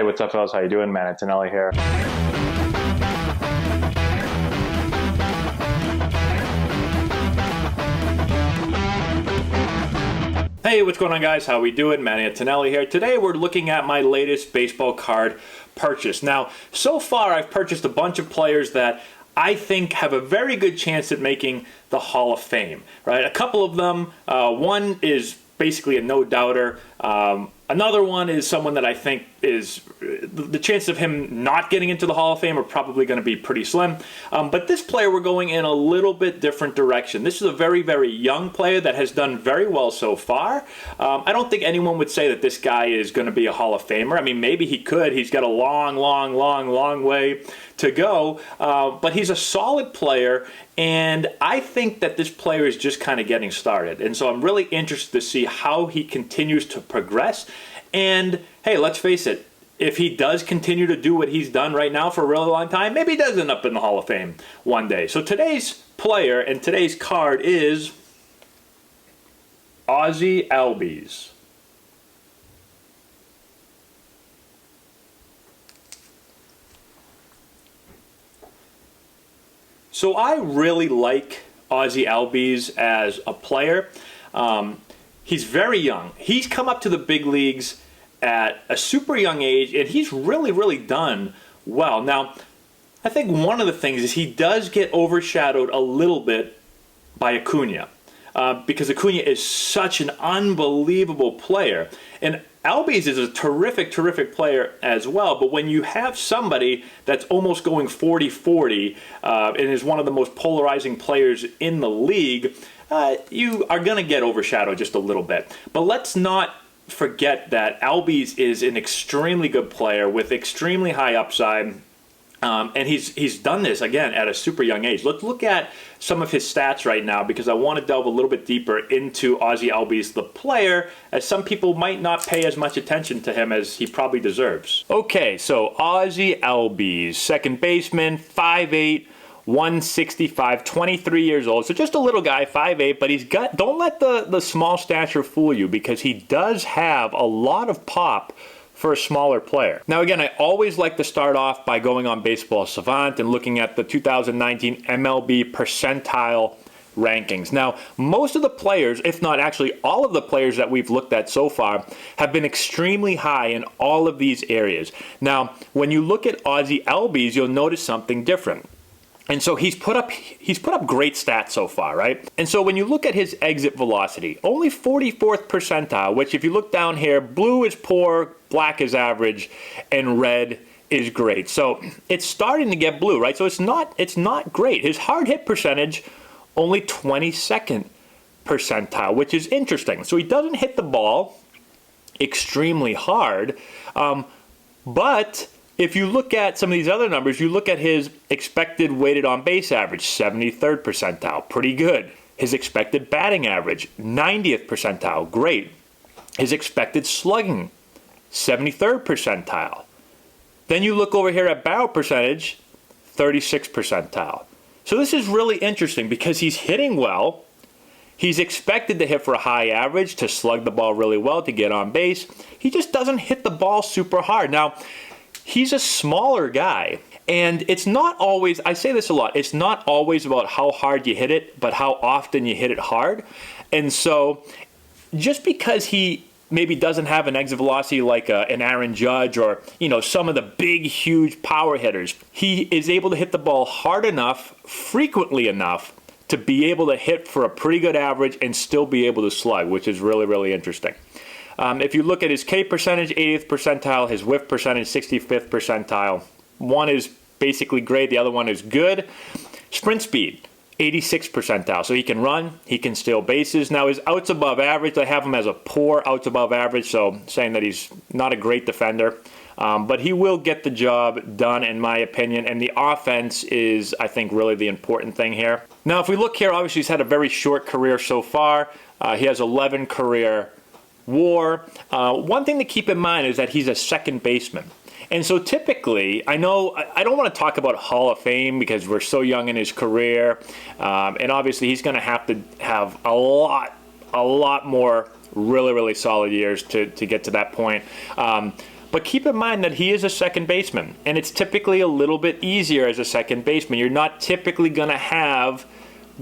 Hey, what's up, fellas? How you doing? Man, Antonelli here. Hey, what's going on, guys? How we doing? Man, Antonelli here. Today we're looking at my latest baseball card purchase. Now, so far I've purchased a bunch of players that I think have a very good chance at making the Hall of Fame, right? A couple of them, one is basically a no-doubter. Another one is someone that I think is, the chance of him not getting into the Hall of Fame are probably going to be pretty slim. But this player, we're going in a little bit different direction. This is a very, very young player that has done very well so far. I don't think anyone would say that this guy is going to be a Hall of Famer. I mean, maybe he could. He's got a long way to go. But he's a solid player, and I think that this player is just kind of getting started. And so I'm really interested to see how he continues to progress. And hey, let's face it, if he does continue to do what he's done right now for a really long time, maybe he does end up in the Hall of Fame one day. So today's player and today's card is Ozzie Alby's. So I really like Ozzie Alby's as a player. He's very young. He's come up to the big leagues at a super young age, and he's really done well. Now, I think one of the things is he does get overshadowed a little bit by Acuna, because Acuna is such an unbelievable player. And Alby's is a terrific player as well, but when you have somebody that's almost going 40-40 and is one of the most polarizing players in the league, you are going to get overshadowed just a little bit. But let's not forget that Alby's is an extremely good player with extremely high upside. And he's done this, again, at a super young age. Let's look at some of his stats right now, because I want to delve a little bit deeper into Ozzie Alby's, the player, as some people might not pay as much attention to him as he probably deserves. Okay, so Ozzie Alby's, second baseman, 5'8", 165, 23 years old. So just a little guy, 5'8", but he's got, don't let the small stature fool you, because he does have a lot of pop for a smaller player. Now again, I always like to start off by going on Baseball Savant and looking at the 2019 MLB percentile rankings. Now, most of the players, if not actually all of the players that we've looked at so far, have been extremely high in all of these areas. Now, when you look at Ozzie Alby's, you'll notice something different. And so he's put up great stats so far, right? And so when you look at his exit velocity, only 44th percentile, which if you look down here, blue is poor, black is average, and red is great. So it's starting to get blue, right? So it's not great. His hard hit percentage, only 22nd percentile, which is interesting. So he doesn't hit the ball extremely hard, but if you look at some of these other numbers, you look at his expected weighted on base average, 73rd percentile, pretty good. His expected batting average, 90th percentile, great. His expected slugging, 73rd percentile. Then you look over here at barrel percentage, 36th percentile. So this is really interesting because he's hitting well. He's expected to hit for a high average, to slug the ball really well, to get on base. He just doesn't hit the ball super hard. Now, he's a smaller guy, and it's not always, I say this a lot, it's not always about how hard you hit it, but how often you hit it hard. And so just because he maybe doesn't have an exit velocity like an Aaron Judge or, you know, some of the big, huge power hitters, he is able to hit the ball hard enough, frequently enough, to be able to hit for a pretty good average and still be able to slug, which is really interesting. If you look at his K percentage, 80th percentile, his whiff percentage, 65th percentile. One is basically great, the other one is good. Sprint speed, 86th percentile. So he can run, he can steal bases. Now his outs above average, I have him as a poor outs above average, so saying that he's not a great defender. But he will get the job done, in my opinion, and the offense is, I think, really the important thing here. Now, if we look here, obviously he's had a very short career so far. He has 11 career WAR. One thing to keep in mind is that he's a second baseman. And so typically, I know I don't want to talk about Hall of Fame because we're so young in his career, and obviously he's going to have a lot more really solid years to get to that point. But keep in mind that he is a second baseman, and it's typically a little bit easier as a second baseman. You're not typically going to have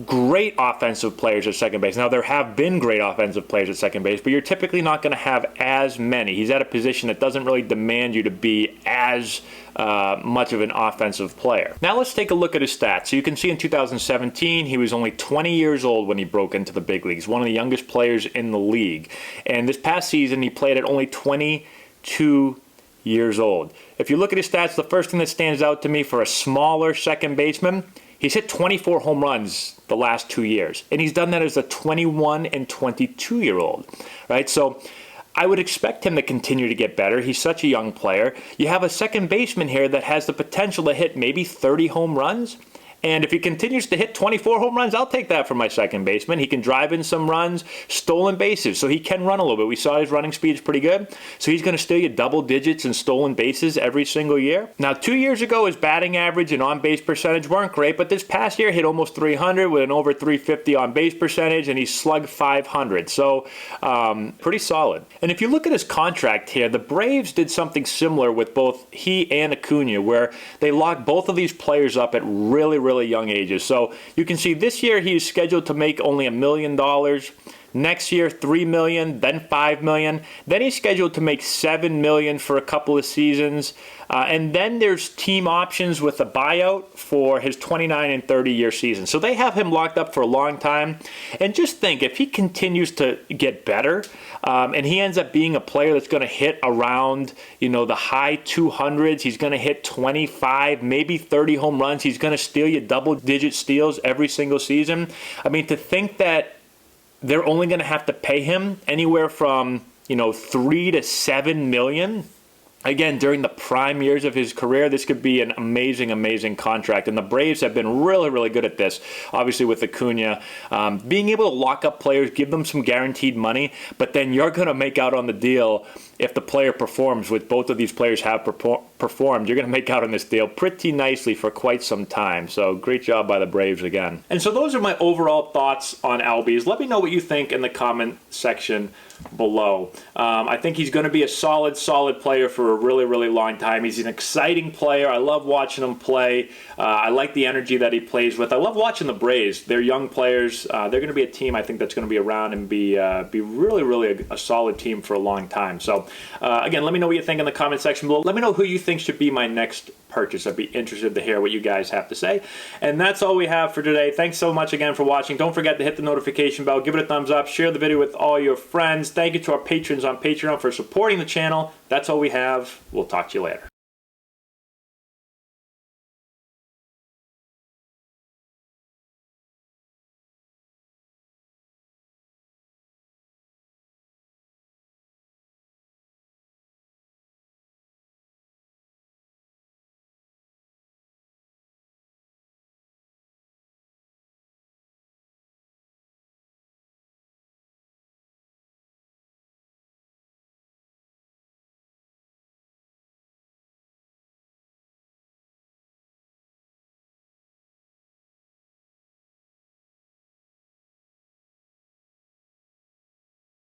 great offensive players at second base. Now, there have been great offensive players at second base, but you're typically not going to have as many. He's at a position that doesn't really demand you to be as much of an offensive player. Now, let's take a look at his stats. So you can see in 2017, he was only 20 years old when he broke into the big leagues, one of the youngest players in the league. And this past season, he played at only 22 years old. If you look at his stats, the first thing that stands out to me for a smaller second baseman, he's hit 24 home runs the last 2 years, and he's done that as a 21 and 22-year-old, right? So I would expect him to continue to get better. He's such a young player. You have a second baseman here that has the potential to hit maybe 30 home runs. And if he continues to hit 24 home runs, I'll take that for my second baseman. He can drive in some runs, stolen bases, so he can run a little bit. We saw his running speed is pretty good, so he's going to steal you double digits in stolen bases every single year. Now, 2 years ago, his batting average and on-base percentage weren't great, but this past year hit almost 300 with an over 350 on-base percentage, and he slugged 500, so pretty solid. And if you look at his contract here, the Braves did something similar with both he and Acuna, where they locked both of these players up at really young ages. So you can see this year he's scheduled to make only $1 million. Next year, $3 million, then $5 million. Then he's scheduled to make $7 million for a couple of seasons. And then there's team options with a buyout for his 29 and 30-year season. So they have him locked up for a long time. And just think, if he continues to get better, and he ends up being a player that's going to hit around, the high 200s, he's going to hit 25, maybe 30 home runs. He's going to steal you double-digit steals every single season. I mean, to think that they're only going to have to pay him anywhere from, $3 to $7 million. Again, during the prime years of his career, this could be an amazing contract. And the Braves have been really good at this, obviously with Acuna. Being able to lock up players, give them some guaranteed money, but then you're going to make out on the deal if the player performs, which both of these players have performed. You're going to make out on this deal pretty nicely for quite some time. So great job by the Braves again. And so those are my overall thoughts on Albies. Let me know what you think in the comment section below. I think he's going to be a solid player for a really long time. He's an exciting player. I love watching him play. I like the energy that he plays with. I love watching the Braves. They're young players. They're going to be a team I think that's going to be around and be really a solid team for a long time. So again, let me know what you think in the comment section below. Let me know who you think should be my next purchase. I'd be interested to hear what you guys have to say. And that's all we have for today. Thanks so much again for watching. Don't forget to hit the notification bell, give it a thumbs up, share the video with all your friends. Thank you to our patrons on Patreon for supporting the channel. That's all we have. We'll talk to you later.